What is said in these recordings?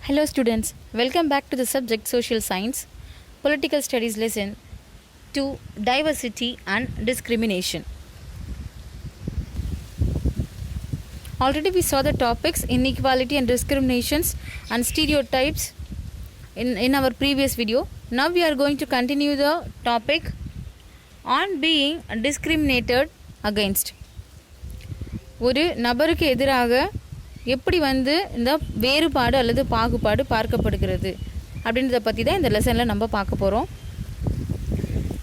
Hello students, welcome back to the subject Social Science, Political Studies lesson 2 Diversity and Discrimination. Already we saw the topics inequality and discriminations and stereotypes in our previous video. Now we are going to continue the topic on being discriminated against. ஒரு நபருக்கு எதிராக எப்படி இந்த வேறுபாடு அல்லது பாகுபாடு பார்க்கப்படுகிறது அப்படின்றத பற்றி தான் இந்த லெசனில் நம்ம பார்க்க போகிறோம்.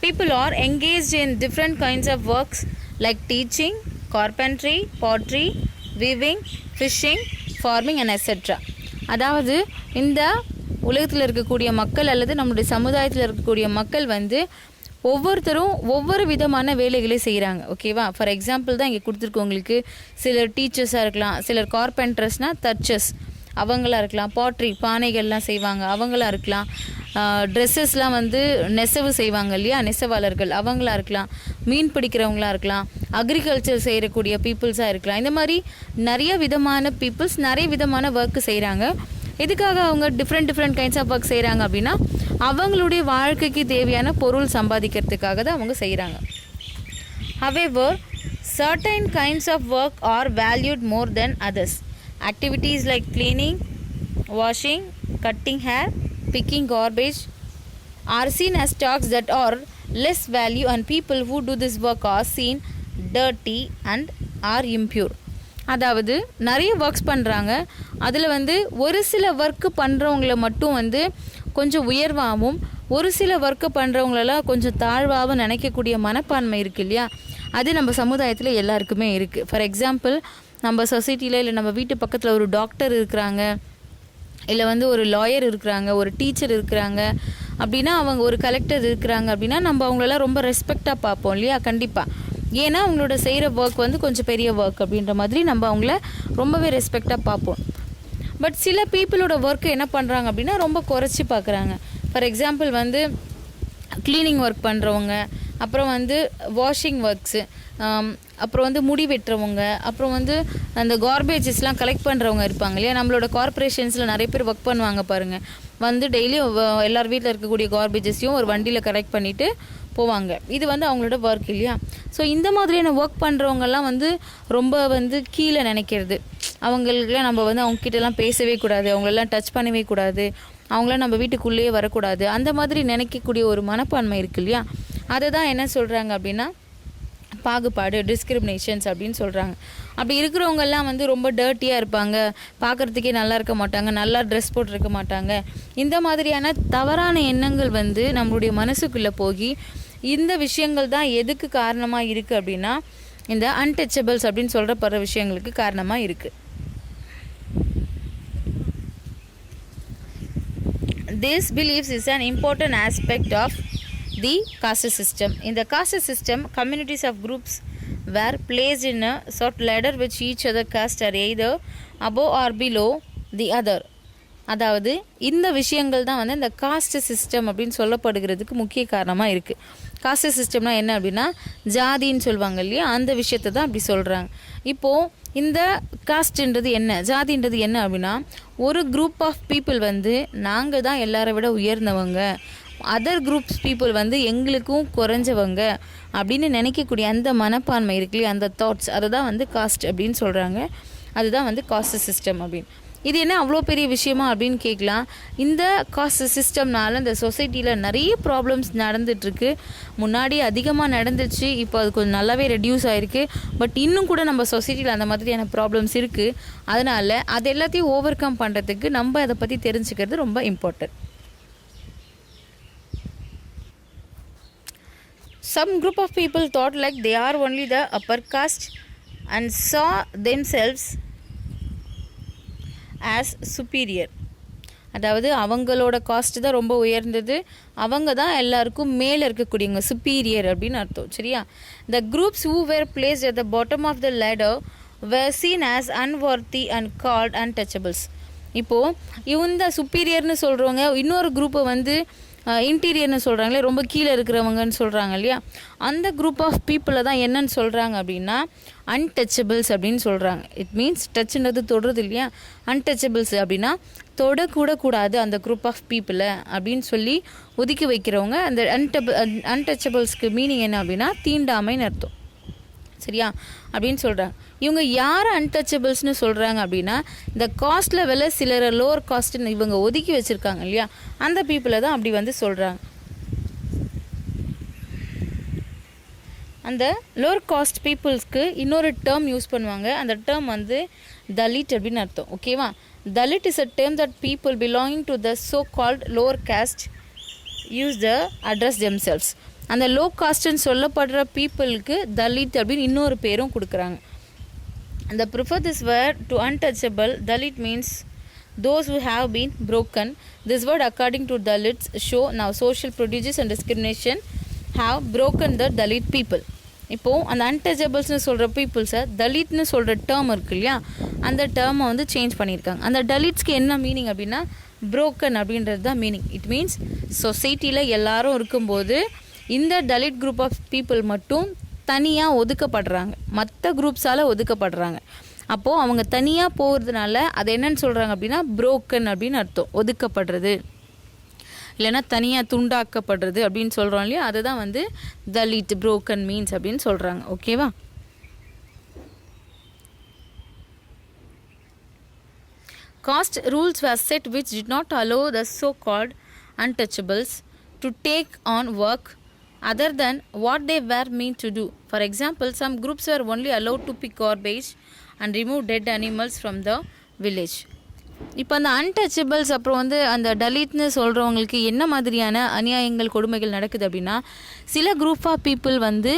People are engaged in different kinds of works like teaching, carpentry, pottery, weaving, fishing, farming and etc. அதாவது இந்த உலகத்தில் இருக்கக்கூடிய மக்கள் அல்லது நம்முடைய சமுதாயத்தில் இருக்கக்கூடிய மக்கள் ஒவ்வொருத்தரும் ஒவ்வொரு விதமான வேலைகளை செய்கிறாங்க. ஓகேவா? ஃபார் எக்ஸாம்பிள் தான் இங்கே கொடுத்துருக்கோம் உங்களுக்கு. சிலர் டீச்சர்ஸாக இருக்கலாம், சிலர் கார்பெண்டர்ஸ்னால் தச்சர்ஸ் அவங்களாக இருக்கலாம், பாட்ரி பானைகள்லாம் செய்வாங்க அவங்களாக இருக்கலாம், ட்ரெஸ்ஸஸ்லாம் நெசவு செய்வாங்க இல்லையா, நெசவாளர்கள் அவங்களாக இருக்கலாம், மீன் பிடிக்கிறவங்களாக இருக்கலாம், அக்ரிகல்ச்சர் செய்யக்கூடிய பீப்புள்ஸாக இருக்கலாம். இந்த மாதிரி நிறைய விதமான பீப்புள்ஸ் நிறைய விதமான ஒர்க்கு செய்கிறாங்க. எதுக்காக அவங்க டிஃப்ரெண்ட் கைண்ட்ஸ் ஆஃப் ஒர்க் செய்கிறாங்க அப்படின்னா அவங்களுடைய வாழ்க்கைக்கு தேவையான பொருள் சம்பாதிக்கிறதுக்காக தான் அவங்க செய்கிறாங்க. However, certain kinds of work are valued more than others. Activities like cleaning, washing, cutting hair, picking garbage are seen as tasks that are less value, and people who do this work are seen dirty and are impure. அதாவது நிறைய works பண்ணுறாங்க. அதில் ஒரு சில work பண்ணுறவங்கள மட்டும் கொஞ்சம் உயர்வாகவும் ஒரு சில ஒர்க்கு பண்ணுறவங்களெல்லாம் கொஞ்சம் தாழ்வாகவும் நினைக்கக்கூடிய மனப்பான்மை இருக்குது இல்லையா, அது நம்ம சமுதாயத்தில் எல்லாருக்குமே இருக்குது. ஃபார் எக்ஸாம்பிள், நம்ம சொசைட்டியில் இல்லை நம்ம வீட்டு பக்கத்தில் ஒரு டாக்டர் இருக்கிறாங்க, இல்லை ஒரு லாயர் இருக்கிறாங்க, ஒரு டீச்சர் இருக்கிறாங்க அப்படின்னா, அவங்க ஒரு கலெக்டர் இருக்கிறாங்க அப்படின்னா நம்ம அவங்களெல்லாம் ரொம்ப ரெஸ்பெக்டாக பார்ப்போம் இல்லையா. கண்டிப்பாக. ஏன்னா அவங்களோட செய்கிற ஒர்க் கொஞ்சம் பெரிய ஒர்க் அப்படின்ற மாதிரி நம்ம அவங்கள ரொம்பவே ரெஸ்பெக்டாக பார்ப்போம். பட் சில பீப்புளோட ஒர்க்கு என்ன பண்ணுறாங்க அப்படின்னா ரொம்ப குறைச்சி பார்க்குறாங்க. ஃபார் எக்ஸாம்பிள் க்ளீனிங் ஒர்க் பண்ணுறவங்க, அப்புறம் வாஷிங் ஒர்க்ஸு, அப்புறம் முடி வெட்டுறவங்க, அப்புறம் அந்த கார்பேஜஸ்லாம் கலெக்ட் பண்ணுறவங்க இருப்பாங்க இல்லையா. நம்மளோட கார்பரேஷன்ஸில் நிறைய பேர் ஒர்க் பண்ணுவாங்க பாருங்கள். டெய்லியும் எல்லார் வீட்டில் இருக்கக்கூடிய கார்பேஜஸையும் ஒரு வண்டியில் கலெக்ட் பண்ணிவிட்டு போவாங்க. இது அவங்களோட ஒர்க் இல்லையா. ஸோ இந்த மாதிரியான ஒர்க் பண்ணுறவங்கெல்லாம் ரொம்ப கீழே நினைக்கிறது. அவங்களுக்குலாம் நம்ம அவங்கக்கிட்டலாம் பேசவே கூடாது, அவங்களெல்லாம் டச் பண்ணவே கூடாது, அவங்களாம் நம்ம வீட்டுக்குள்ளேயே வரக்கூடாது, அந்த மாதிரி நினைக்கக்கூடிய ஒரு மனப்பான்மை இருக்கு இல்லையா. அதை தான் என்ன சொல்கிறாங்க அப்படின்னா பாகுபாடு, டிஸ்கிரிமினேஷன்ஸ் அப்படின்னு சொல்கிறாங்க. அப்படி இருக்கிறவங்கெல்லாம் ரொம்ப டர்ட்டியாக இருப்பாங்க, பார்க்குறதுக்கே நல்லா இருக்க மாட்டாங்க, நல்லா ட்ரெஸ் போட்டிருக்க மாட்டாங்க. இந்த மாதிரியான தவறான எண்ணங்கள் நம்மளுடைய மனசுக்குள்ளே போய் இந்த விஷயங்கள் தான் எதுக்கு காரணமாக இருக்குது அப்படின்னா இந்த அன்டச்சபிள்ஸ் அப்படின்னு சொல்கிறப்படுற விஷயங்களுக்கு காரணமாக இருக்குது. This beliefs is an important aspect of the caste system. In the caste system, communities of groups were placed in a sort ladder which each other caste are either above or below the other. அதாவது இந்த விஷயங்கள் தான் இந்த cost system அப்படின்னு சொல்லப்படுகிறதுக்கு முக்கிய காரணமாக இருக்குது. Cost சிஸ்டம்னா என்ன அப்படின்னா ஜாதின்னு சொல்லுவாங்க இல்லையா, அந்த விஷயத்தை தான் அப்படி சொல்கிறாங்க. இப்போது இந்த காஸ்ட்ன்றது என்ன, ஜாதின்றது என்ன அப்படின்னா ஒரு குரூப் ஆஃப் பீப்புள் நாங்கள் தான் எல்லாரை விட உயர்ந்தவங்க, அதர் குரூப்ஸ் பீப்புள் எங்களுக்கும் குறைஞ்சவங்க அப்படின்னு நினைக்கக்கூடிய அந்த மனப்பான்மை இருக்கு இல்லையா, அந்த தாட்ஸ், அதை தான் காஸ்ட் அப்படின்னு சொல்கிறாங்க. அதுதான் காஸ்ட் சிஸ்டம் அப்படின்னு. இது என்ன அவ்வளோ பெரிய விஷயமா அப்படின்னு கேட்கலாம். இந்த காஸ்ட் சிஸ்டம்னால இந்த சொசைட்டியில் நிறைய ப்ராப்ளம்ஸ் நடந்துகிட்ருக்கு. முன்னாடி அதிகமாக நடந்துச்சு, இப்போ அது கொஞ்சம் நல்லாவே ரெடியூஸ் ஆகிருக்கு. பட் இன்னும் கூட நம்ம சொசைட்டியில் அந்த மாதிரியான ப்ராப்ளம்ஸ் இருக்குது. அதனால் அது எல்லாத்தையும் ஓவர் கம் பண்ணுறதுக்கு நம்ம அதை பற்றி தெரிஞ்சுக்கிறது ரொம்ப important. Some group of people thought like they are only the upper caste and saw themselves as superior. அதாவது அவங்களோட காஸ்ட் தான் ரொம்ப உயர்ந்தது, அவங்க தான் எல்லாருக்கும் மேலே இருக்கக்கூடியவங்க, சுப்பீரியர் அப்படின்னு அர்த்தம். சரியா? The groups who were placed at the bottom of the ladder were seen as unworthy and called untouchables. இப்போது இந்த சுப்பீரியர்னு சொல்கிறவங்க இன்னொரு குரூப்பை இன்டீரியர்னு சொல்கிறாங்களே, ரொம்ப கீழே இருக்கிறவங்கன்னு சொல்கிறாங்க இல்லையா, அந்த குரூப் ஆஃப் பீப்புளை தான் என்னன்னு சொல்கிறாங்க அப்படின்னா அன்டச்சபிள்ஸ் அப்படின்னு சொல்கிறாங்க. இட் மீன்ஸ் டச்சுன்றது தொடுறது இல்லையா, அன்டச்சபிள்ஸ் அப்படின்னா தொடக்கூடக்கூடாது அந்த குரூப் ஆஃப் பீப்புளை அப்படின்னு சொல்லி ஒதுக்கி வைக்கிறவங்க. அந்த அன்டச்சபிள்ஸ்க்கு மீனிங் என்ன அப்படின்னா தீண்டாமைன்னு அர்த்தம். சரியா அப்படின்னு சொல்கிறாங்க. இவங்க யார் அன்டச்சபிள்ஸ்னு சொல்கிறாங்க அப்படின்னா இந்த காஸ்ட் லெவலில் சிலர் லோவர் காஸ்ட்னு இவங்க ஒதுக்கி வச்சுருக்காங்க இல்லையா, அந்த பீப்புளை தான் அப்படி வந்து சொல்கிறாங்க. அந்த லோவர் காஸ்ட் பீப்புள்ஸ்க்கு இன்னொரு டேர்ம் யூஸ் பண்ணுவாங்க. அந்த டேர்ம் வந்து தலிட் அப்படின்னு அர்த்தம். ஓகேவா, Dalit is a term that people belonging to the so called lower caste use the address themselves. அந்த லோ காஸ்ட்னு சொல்லப்படுற பீப்புளுக்கு தலித் அப்படின்னு இன்னொரு பேரும் கொடுக்குறாங்க. அந்த prefer this word to untouchable. Dalit means those who have been broken. This word according to Dalits show now social prejudice and discrimination have broken the Dalit people. இப்போது அந்த அன்டச்சபிள்ஸ்னு சொல்கிற பீப்புள்ஸை தலித்னு சொல்கிற டேர்ம் இருக்கு இல்லையா, அந்த டேர்மை வந்து சேஞ்ச் பண்ணியிருக்காங்க. அந்த தலிட்ஸ்க்கு என்ன மீனிங் அப்படின்னா புரோக்கன் அப்படின்றது தான் மீனிங். இட் மீன்ஸ் சொசைட்டியில் எல்லாரும் இருக்கும்போது இந்த தலித் குரூப் ஆஃப் பீப்புள் மட்டும் தனியாக ஒதுக்கப்படுறாங்க, மற்ற குரூப்ஸால் ஒதுக்கப்படுறாங்க. அப்போது அவங்க தனியாக போகிறதுனால அது என்னன்னு சொல்கிறாங்க அப்படின்னா புரோக்கன் அப்படின்னு அர்த்தம், ஒதுக்கப்படுறது இல்லைன்னா தனியாக துண்டாக்கப்படுறது அப்படின்னு சொல்கிறோம் இல்லையா, அதுதான் வந்து தலித் புரோக்கன் மீன்ஸ் அப்படின்னு சொல்கிறாங்க. ஓகேவா, caste rules were set which did not allow the so-called untouchables to take on work other than what they were meant to do. For example, some groups were only allowed to pick garbage and remove dead animals from the village. இப்போ அந்த untouchables அப்புறம் வந்து அந்த தலித்னு சொல்கிறவங்களுக்கு என்ன மாதிரியான அநியாயங்கள் கொடுமைகள் நடக்குது அப்படின்னா சில குரூப் ஆஃப் பீப்புள் வந்து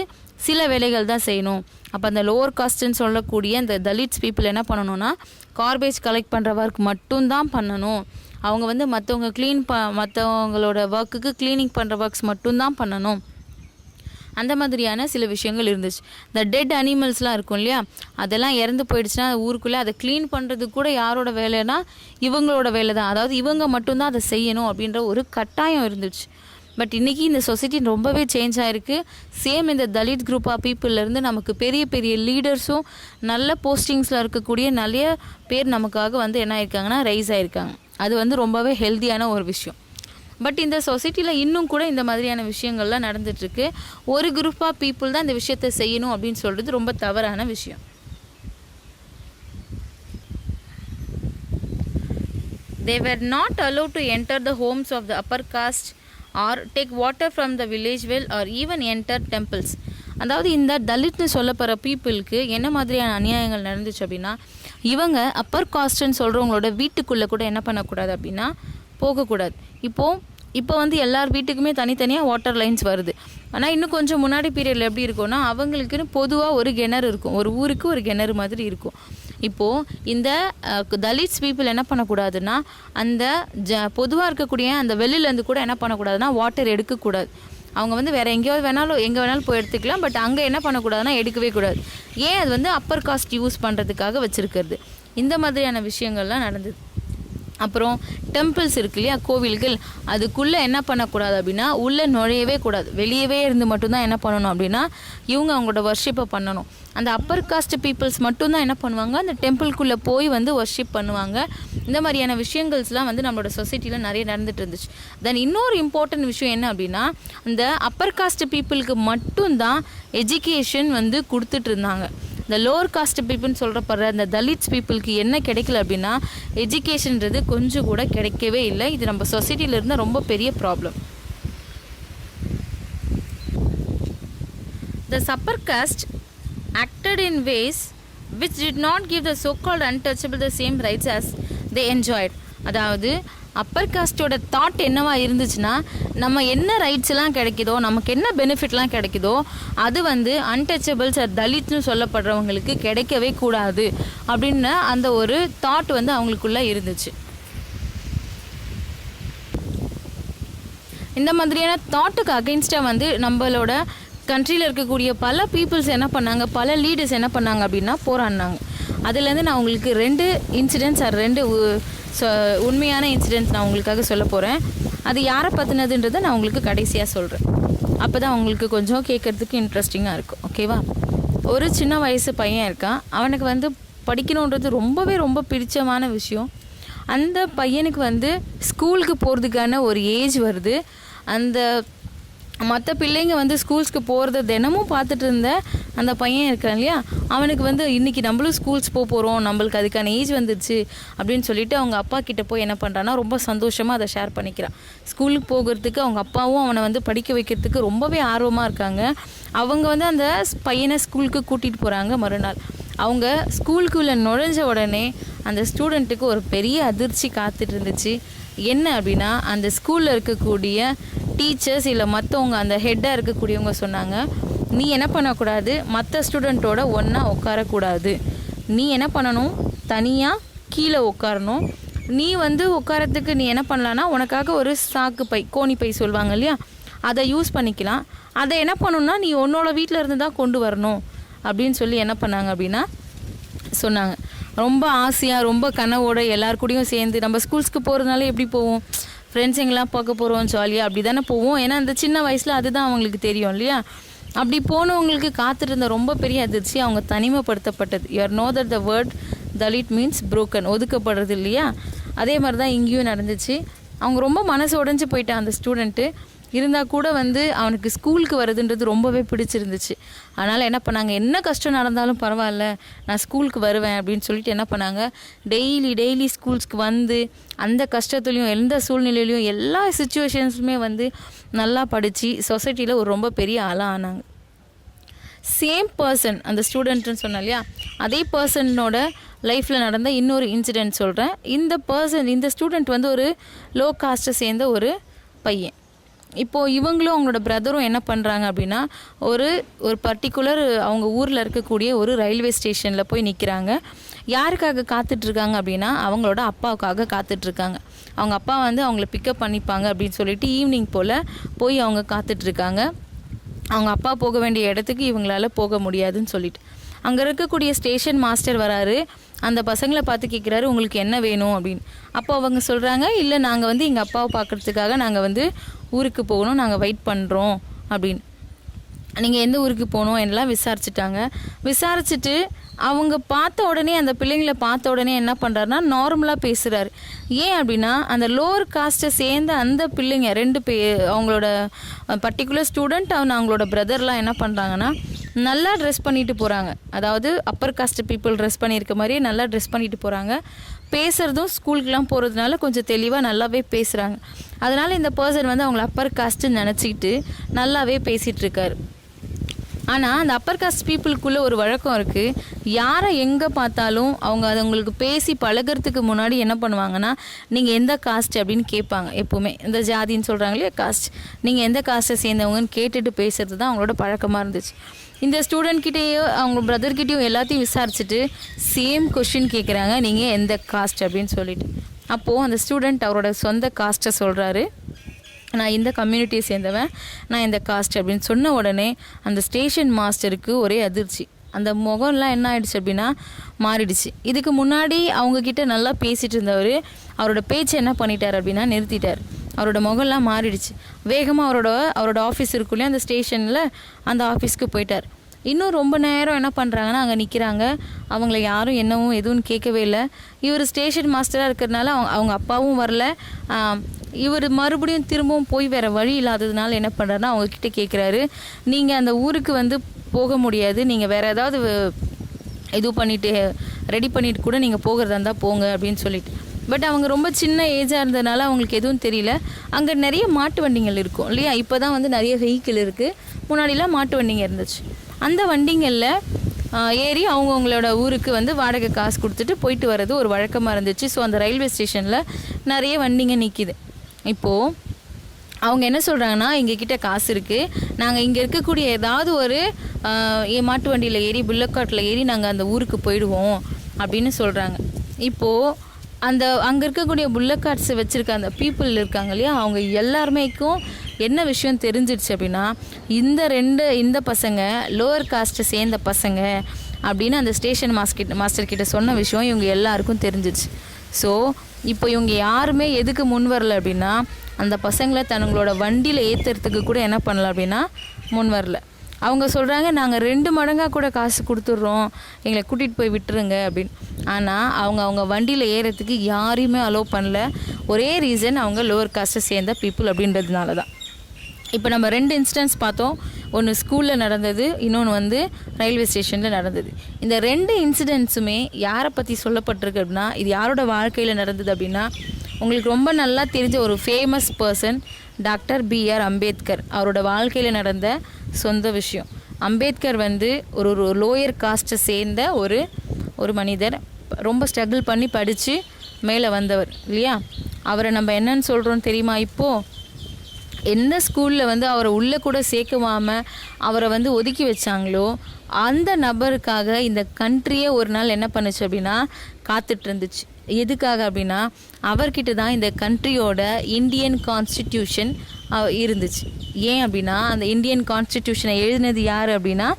சில வேலைகள் தான் செய்யணும். அப்போ அந்த லோவர் காஸ்ட்னு சொல்லக்கூடிய அந்த தலித்ஸ் பீப்புள் என்ன பண்ணணும்னா கார்பேஜ் கலெக்ட் பண்ணுற ஒர்க் மட்டும்தான் பண்ணணும். அவங்க வந்து மற்றவங்களோட ஒர்க்குக்கு க்ளீனிங் பண்ணுற ஒர்க்ஸ் மட்டும்தான் பண்ணணும். அந்த மாதிரியான சில விஷயங்கள் இருந்துச்சு. இந்த டெட் அனிமல்ஸ்லாம் இருக்கும் இல்லையா, அதெல்லாம் இறந்து போயிடுச்சுன்னா ஊருக்குள்ளே அதை க்ளீன் பண்ணுறது கூட யாரோட வேலைன்னா இவங்களோட வேலை தான். அதாவது இவங்க மட்டும்தான் அதை செய்யணும் அப்படின்ற ஒரு கட்டாயம் இருந்துச்சு. பட் இன்றைக்கி இந்த சொசைட்டி ரொம்பவே சேஞ்ச் ஆகிருக்கு. சேம் இந்த தலித் குரூப் ஆஃப் பீப்புளிலேருந்து நமக்கு பெரிய பெரிய லீடர்ஸும் நல்ல போஸ்டிங்ஸில் இருக்கக்கூடிய நிறைய பேர் நமக்காக வந்து என்ன ஆயிருக்காங்கன்னா ரைஸ் ஆகிருக்காங்க. அது வந்து ரொம்பவே ஹெல்த்தியான ஒரு விஷயம். பட் இந்த சொசைட்டியில் இன்னும் கூட இந்த மாதிரியான விஷயங்கள்லாம் நடந்துகிட்ருக்கு. ஒரு குரூப் ஆஃப் பீப்புள் தான் இந்த விஷயத்தை செய்யணும் அப்படின்னு சொல்கிறது ரொம்ப தவறான விஷயம். They were not allowed to enter the homes of the upper caste or take water from the village well or even enter temples. அதாவது இந்த தலித்னு சொல்லப்படுற பீப்புளுக்கு என்ன மாதிரியான அநியாயங்கள் நடந்துச்சு அப்படின்னா இவங்க அப்பர் காஸ்ட்னு சொல்கிறவங்களோட வீட்டுக்குள்ளே கூட என்ன பண்ணக்கூடாது அப்படின்னா போகக்கூடாது. இப்போ வந்து எல்லார் வீட்டுக்குமே தனித்தனியாக வாட்டர் லைன்ஸ் வருது. ஆனால் இன்னும் கொஞ்சம் முன்னாடி பீரியடில் எப்படி இருக்கும்னா அவங்களுக்குன்னு பொதுவாக ஒரு கிணறு இருக்கும், ஒரு ஊருக்கு ஒரு கிணறு மாதிரி இருக்கும். இப்போது இந்த தலித்ஸ் பீப்புள் என்ன பண்ணக்கூடாதுன்னா அந்த பொதுவாக இருக்கக்கூடிய அந்த வெளியிலேருந்து கூட என்ன பண்ணக்கூடாதுன்னா வாட்டர் எடுக்கக்கூடாது. அவங்க வந்து வேறு எங்கே வேணாலும் போய் எடுத்துக்கலாம். பட் அங்கே என்ன பண்ணக்கூடாதுன்னா எடுக்கவே கூடாது. ஏன் அது வந்து அப்பர் காஸ்ட் யூஸ் பண்ணுறதுக்காக வச்சுருக்கிறது. இந்த மாதிரியான விஷயங்கள்லாம் நடந்தது. அப்புறம் டெம்பிள்ஸ் இருக்கு இல்லையா, கோவில்கள், அதுக்குள்ளே என்ன பண்ணக்கூடாது அப்படின்னா உள்ளே நுழையவே கூடாது. வெளியவே இருந்து மட்டும்தான் என்ன பண்ணணும் அப்படின்னா இவங்க அவங்களோட வர்ஷிப்பை பண்ணணும். அந்த அப்பர் காஸ்ட் பீப்புள்ஸ் மட்டும்தான் என்ன பண்ணுவாங்க அந்த டெம்பிள்குள்ளே போய் வந்து வர்ஷிப் பண்ணுவாங்க. இந்த மாதிரியான விஷயங்கள்ஸ்லாம் வந்து நம்மளோட சொசைட்டியில் நிறைய நடந்துட்டு இருந்துச்சு. தென் இன்னொரு இம்பார்ட்டன்ட் விஷயம் என்ன அப்படின்னா அந்த அப்பர் காஸ்ட் பீப்புளுக்கு மட்டும்தான் எஜுகேஷன் வந்து கொடுத்துட்டு இருந்தாங்க. இந்த லோவர் காஸ்ட் பீப்புள்னு சொல்கிறப்படுற இந்த தலித்ஸ் பீப்புளுக்கு என்ன கிடைக்கல அப்படின்னா எஜுகேஷன்றது கொஞ்சம் கூட கிடைக்கவே இல்லை. இது நம்ம சொசைட்டியில் இருந்தால் ரொம்ப பெரிய problem. The upper caste acted in ways which did not give the so-called untouchable the same rights as they enjoyed. அதாவது அப்பர் காஸ்ட்டோட தாட் என்னவா இருந்துச்சுன்னா நம்ம என்ன ரைட்ஸ் எல்லாம் கிடைக்குதோ நமக்கு என்ன பெனிஃபிட்லாம் கிடைக்குதோ அது வந்து அன்டச்சபிள்ஸ் தலித்னு சொல்லப்படுறவங்களுக்கு கிடைக்கவே கூடாது அப்படின்னு அந்த ஒரு தாட் வந்து அவங்களுக்குள்ளே இருந்துச்சு. இந்த மாதிரியான தாட்டுக்கு அகெயின்ஸ்டாக வந்து நம்மளோட கண்ட்ரியில் இருக்கக்கூடிய பல பீப்புள்ஸ் என்ன பண்ணாங்க, பல லீடர்ஸ் என்ன பண்ணாங்க அப்படின்னா போராடினாங்க. அதுலேருந்து நான் உங்களுக்கு 2 இன்சிடென்ட்ஸ் உண்மையான இன்சிடென்ட்ஸ் நான் உங்களுக்காக சொல்ல போகிறேன். அது யாரை பற்றினதுன்றதை நான் உங்களுக்கு கடைசியாக சொல்கிறேன். அப்போ தான் உங்களுக்கு கொஞ்சம் கேட்குறதுக்கு இன்ட்ரெஸ்டிங்காக இருக்கும். ஓகேவா? ஒரு சின்ன வயசு பையன் இருக்கான். அவனுக்கு படிக்கணுன்றது ரொம்ப பிடிச்சமான விஷயம். அந்த பையனுக்கு ஸ்கூலுக்கு போகிறதுக்கான ஒரு ஏஜ் வருது. அந்த மற்ற பிள்ளைங்க ஸ்கூல்ஸ்க்கு போகிறத தினமும் பார்த்துட்டு இருந்த அந்த பையன் இருக்கான் இல்லையா, அவனுக்கு இன்றைக்கி நம்மளும் ஸ்கூல்ஸ் போகிறோம், நம்மளுக்கு அதுக்கான ஏஜ் வந்துடுச்சு அப்படின்னு சொல்லிட்டு அவங்க அப்பா கிட்டே போய் என்ன பண்ணுறான்னா ரொம்ப சந்தோஷமாக அதை ஷேர் பண்ணிக்கிறான். ஸ்கூலுக்கு போகிறதுக்கு அவங்க அப்பாவும் அவனை படிக்க வைக்கிறதுக்கு ரொம்பவே ஆர்வமாக இருக்காங்க. அவங்க அந்த பையனை ஸ்கூலுக்கு கூட்டிகிட்டு போகிறாங்க. மறுநாள் அவங்க ஸ்கூலுக்குள்ளே நுழைஞ்ச உடனே அந்த ஸ்டூடெண்ட்டுக்கு ஒரு பெரிய அதிர்ச்சி காத்துட்டு இருந்துச்சு. என்ன அப்படின்னா, அந்த ஸ்கூலில் இருக்கக்கூடிய டீச்சர்ஸ் இல்லை மற்றவங்க அந்த ஹெட்டாக இருக்கக்கூடியவங்க சொன்னாங்க, நீ என்ன பண்ணக்கூடாது, மற்ற ஸ்டூடெண்ட்டோட ஒன்றா உட்காரக்கூடாது. நீ என்ன பண்ணணும், தனியாக கீழே உட்காரணும். நீ உட்காரத்துக்கு நீ என்ன பண்ணலான்னா, உனக்காக ஒரு சாக்கு பை, கோணி பை சொல்லுவாங்க இல்லையா, அதை யூஸ் பண்ணிக்கலாம். அதை என்ன பண்ணணும்னா நீ உன்னோட வீட்டில் இருந்து தான் கொண்டு வரணும் அப்படின்னு சொல்லி என்ன பண்ணாங்க அப்படின்னா சொன்னாங்க. ரொம்ப ஆசையாக ரொம்ப கனவோட எல்லாருக்கூடையும் சேர்ந்து, நம்ம ஸ்கூல்ஸ்க்கு போகிறதுனால எப்படி போவோம், ஃப்ரெண்ட்ஸ் எங்கெல்லாம் பார்க்க போகிறோம் ஜாலியாக அப்படி தானே போவோம். ஏன்னா அந்த சின்ன வயசில் அதுதான் அவங்களுக்கு தெரியும் இல்லையா. அப்படி போனவங்களுக்கு காத்திருந்த ரொம்ப பெரிய அதிர்ச்சி, அவங்க தனிமைப்படுத்தப்பட்டது. You're know that the word Dalit means broken, ஒதுக்கப்படுறது இல்லையா. அதே மாதிரி தான் இங்கேயும் நடந்துச்சு. அவங்க ரொம்ப மனசு உடைஞ்சு போயிட்டான் அந்த ஸ்டூடெண்ட்டு. இருந்தால் கூட அவனுக்கு ஸ்கூலுக்கு வருதுன்றது ரொம்பவே பிடிச்சிருந்துச்சு. அதனால் என்ன பண்ணாங்க, என்ன கஷ்டம் நடந்தாலும் பரவாயில்ல, நான் ஸ்கூலுக்கு வருவேன் அப்படின்னு சொல்லிட்டு என்ன பண்ணாங்க, டெய்லி ஸ்கூல்ஸ்க்கு அந்த கஷ்டத்துலேயும் எந்த சூழ்நிலையிலையும் எல்லா சுச்சுவேஷன்ஸுமே நல்லா படித்து சொசைட்டியில் ஒரு ரொம்ப பெரிய ஆளாக ஆனாங்க. சேம் பர்சன் அந்த ஸ்டூடெண்ட்டுன்னு சொன்னேன் இல்லையா, அதே பர்சனோட லைஃப்பில் நடந்த இன்னொரு இன்சிடெண்ட் சொல்கிறேன். இந்த ஸ்டூடெண்ட் ஒரு லோ காஸ்ட்டை சேர்ந்த ஒரு பையன். இப்போது இவங்களும் அவங்களோட பிரதரும் என்ன பண்ணுறாங்க அப்படின்னா, ஒரு பர்டிகுலர் அவங்க ஊரில் இருக்கக்கூடிய ஒரு ரயில்வே ஸ்டேஷனில் போய் நிற்கிறாங்க. யாருக்காக காத்துட்ருக்காங்க அப்படின்னா, அவங்களோட அப்பாவுக்காக காத்துட்ருக்காங்க. அவங்க அப்பா அவங்கள பிக்கப் பண்ணிப்பாங்க அப்படின்னு சொல்லிட்டு ஈவினிங் போல் போய் அவங்க காத்துட்ருக்காங்க. அவங்க அப்பா போக வேண்டிய இடத்துக்கு இவங்களால போக முடியாதுன்னு சொல்லிட்டு அங்கே இருக்கக்கூடிய ஸ்டேஷன் மாஸ்டர் வராரு. அந்த பசங்களை பார்த்து கேட்குறாரு, உங்களுக்கு என்ன வேணும் அப்படின்னு. அப்போ அவங்க சொல்கிறாங்க, இல்லை நாங்கள் எங்கள் அப்பாவை பார்க்குறதுக்காக நாங்கள் ஊருக்கு போகணும், நாங்கள் வெயிட் பண்ணுறோம் அப்படின்னு. நீங்கள் எந்த ஊருக்கு போகணும் எல்லாம் விசாரிச்சுட்டு அவங்க பார்த்த உடனே, அந்த பிள்ளைங்களை பார்த்த உடனே என்ன பண்ணுறாருனா நார்மலாக பேசுகிறாரு. ஏன் அப்படின்னா, அந்த லோவர் காஸ்ட்டை சேர்ந்த அந்த பிள்ளைங்க 2 அவங்களோட பர்டிகுலர் ஸ்டூடெண்ட் அவங்களோட பிரதர்லாம் என்ன பண்ணுறாங்கன்னா நல்லா ட்ரெஸ் பண்ணிட்டு போகிறாங்க. அதாவது அப்பர் காஸ்ட் பீப்புள் ட்ரெஸ் பண்ணியிருக்க மாதிரியே நல்லா ட்ரெஸ் பண்ணிட்டு போகிறாங்க. பேசுகிறதும் ஸ்கூலுக்கெலாம் போகிறதுனால கொஞ்சம் தெளிவாக நல்லாவே பேசுகிறாங்க. அதனால் இந்த பர்சன் அவங்கள அப்பர் காஸ்ட்டுன்னு நினச்சிக்கிட்டு நல்லாவே பேசிகிட்ருக்காரு. ஆனால் அந்த அப்பர் காஸ்ட் பீப்புளுக்குள்ளே ஒரு வழக்கம் இருக்குது. யாரை எங்கே பார்த்தாலும் அது உங்களுக்கு பேசி பழகிறதுக்கு முன்னாடி என்ன பண்ணுவாங்கன்னா, நீங்கள் எந்த காஸ்ட் அப்படின்னு கேட்பாங்க. எப்போவுமே இந்த ஜாதின்னு சொல்கிறாங்க இல்லையா, காஸ்ட், நீங்கள் எந்த காஸ்ட்டை சேர்ந்தவங்கன்னு கேட்டுட்டு பேசுறது தான் அவங்களோட பழக்கமாக இருந்துச்சு. இந்த ஸ்டூடெண்ட்கிட்டேயோ அவங்க பிரதர்கிட்டையும் எல்லாத்தையும் விசாரிச்சுட்டு சேம் கொஷின் கேட்குறாங்க, நீங்கள் எந்த காஸ்ட் அப்படின்னு சொல்லிட்டு. அப்போது அந்த ஸ்டூடெண்ட் அவரோட சொந்த காஸ்ட்டை சொல்கிறாரு. நான் இந்த கம்யூனிட்டியை சேர்ந்தவன், நான் இந்த காஸ்ட் அப்படின்னு சொன்ன உடனே அந்த ஸ்டேஷன் மாஸ்டருக்கு ஒரே அதிர்ச்சி. அந்த முகம்லாம் என்ன ஆயிடுச்சு அப்படின்னா மாறிடுச்சு. இதுக்கு முன்னாடி அவங்கக்கிட்ட நல்லா பேசிகிட்டு இருந்தவர் அவரோட பேச்சை என்ன பண்ணிட்டார் அப்படின்னா நிறுத்திட்டார். அவரோட முகம்லாம் மாறிடுச்சு. வேகமாக அவரோட ஆஃபீஸ் இருக்குள்ளே அந்த ஸ்டேஷனில் அந்த ஆஃபீஸ்க்கு போயிட்டார். இன்னும் ரொம்ப நேரம் என்ன பண்ணுறாங்கன்னா அங்கே நிற்கிறாங்க. அவங்கள யாரும் என்னவும் எதுவும் கேட்கவே இல்லை. இவர் ஸ்டேஷன் மாஸ்டராக இருக்கிறதுனால அவங்க அப்பாவும் வரல. இவர் மறுபடியும் திரும்பவும் போய் வேறு வழி இல்லாததுனால என்ன பண்ணுறாருன்னா அவங்கக்கிட்ட கேட்குறாரு, நீங்கள் அந்த ஊருக்கு போக முடியாது, நீங்கள் வேறு ஏதாவது இது பண்ணிவிட்டு ரெடி பண்ணிவிட்டு கூட நீங்கள் போகிறதா இருந்தால் போங்க அப்படின்னு சொல்லிட்டு. பட் அவங்க ரொம்ப சின்ன ஏஜாக இருந்ததுனால அவங்களுக்கு எதுவும் தெரியல. அங்கே நிறைய மாட்டு வண்டிகள் இருக்கும் இல்லையா, இப்போ தான் நிறைய வெஹிக்கிள் இருக்குது. முன்னாடிலாம் மாட்டு வண்டிங்க இருந்துச்சு. அந்த வண்டிங்களில் ஏறி அவங்களோட ஊருக்கு வாடகை காசு கொடுத்துட்டு போயிட்டு வர்றது ஒரு வழக்கமாக இருந்துச்சு. ஸோ அந்த ரயில்வே ஸ்டேஷனில் நிறைய வண்டிங்க நிற்கிது. இப்போது அவங்க என்ன சொல்கிறாங்கன்னா, எங்ககிட்ட காசு இருக்குது, நாங்கள் இங்கே இருக்கக்கூடிய ஏதாவது ஒரு மாட்டு வண்டியில் ஏறி புல்லட் கார்ட்டில் ஏறி நாங்கள் அந்த ஊருக்கு போயிடுவோம் அப்படின்னு சொல்கிறாங்க. இப்போது அங்கே இருக்கக்கூடிய புல்லட் கார்ட்ஸ் வச்சுருக்க அந்த பீப்புள் இருக்காங்க இல்லையா, அவங்க எல்லாருமேக்கும் என்ன விஷயம் தெரிஞ்சிடுச்சு அப்படின்னா, இந்த பசங்க லோவர் காஸ்ட்டை சேர்ந்த பசங்க அப்படின்னு அந்த ஸ்டேஷன் மாஸ்டர்கிட்ட சொன்ன விஷயம் இவங்க எல்லாருக்கும் தெரிஞ்சிடுச்சு. ஸோ இப்போ இவங்க யாருமே எதுக்கு முன் வரல அப்படின்னா, அந்த பசங்களை தங்களோட வண்டியில் ஏற்றுறதுக்கு கூட என்ன பண்ணல அப்படின்னா முன் வரல. அவங்க சொல்கிறாங்க, நாங்கள் 2 மடங்காக கூட காசு கொடுத்துட்றோம், எங்களை கூட்டிகிட்டு போய் விட்டுருங்க அப்படின்னு. ஆனால் அவங்க வண்டியில் ஏறுறதுக்கு யாரையுமே அலோவ் பண்ணல. ஒரே ரீசன், அவங்க லோவர் காஸ்ட்டை சேர்ந்த பீப்புள் அப்படின்றதுனால தான். இப்போ நம்ம 2 இன்சிடென்ட்ஸ் பார்த்தோம். ஒன்று ஸ்கூலில் நடந்தது, இன்னொன்று வந்து ரயில்வே ஸ்டேஷனில் நடந்தது. இந்த 2 இன்சிடென்ட்ஸுமே யாரை பற்றி சொல்லப்பட்டிருக்கு அப்படின்னா, இது யாரோட வாழ்க்கையில் நடந்தது அப்படின்னா, உங்களுக்கு ரொம்ப நல்லா தெரிஞ்ச ஒரு famous person doctor B.R. Ambedkar. அவரோட வாழ்க்கையில் நடந்த சொந்த விஷயம். அம்பேத்கர் வந்து ஒரு லோயர் காஸ்ட்டை சேர்ந்த ஒரு மனிதர். ரொம்ப ஸ்ட்ரகிள் பண்ணி படித்து மேலே வந்தவர் இல்லையா? அவரை நம்ம என்னன்னு சொல்கிறோம் தெரியுமா? இப்போது எந்த ஸ்கூலில் வந்து அவரை உள்ளே கூட சேர்க்கவாமல் அவரை வந்து ஒதுக்கி வச்சாங்களோ அந்த நபருக்காக இந்த கண்ட்ரியே ஒரு நாள் என்ன பண்ணுச்சு அப்படின்னா காத்துட்டு இருந்துச்சு. எதுக்காக அப்படின்னா, அவர்கிட்ட தான் இந்த கண்ட்ரியோட இந்தியன் கான்ஸ்டிடியூஷன் இருந்துச்சு. ஏன் அப்படின்னா, அந்த இந்தியன் கான்ஸ்டிடியூஷனை எழுதினது யார் அப்படின்னா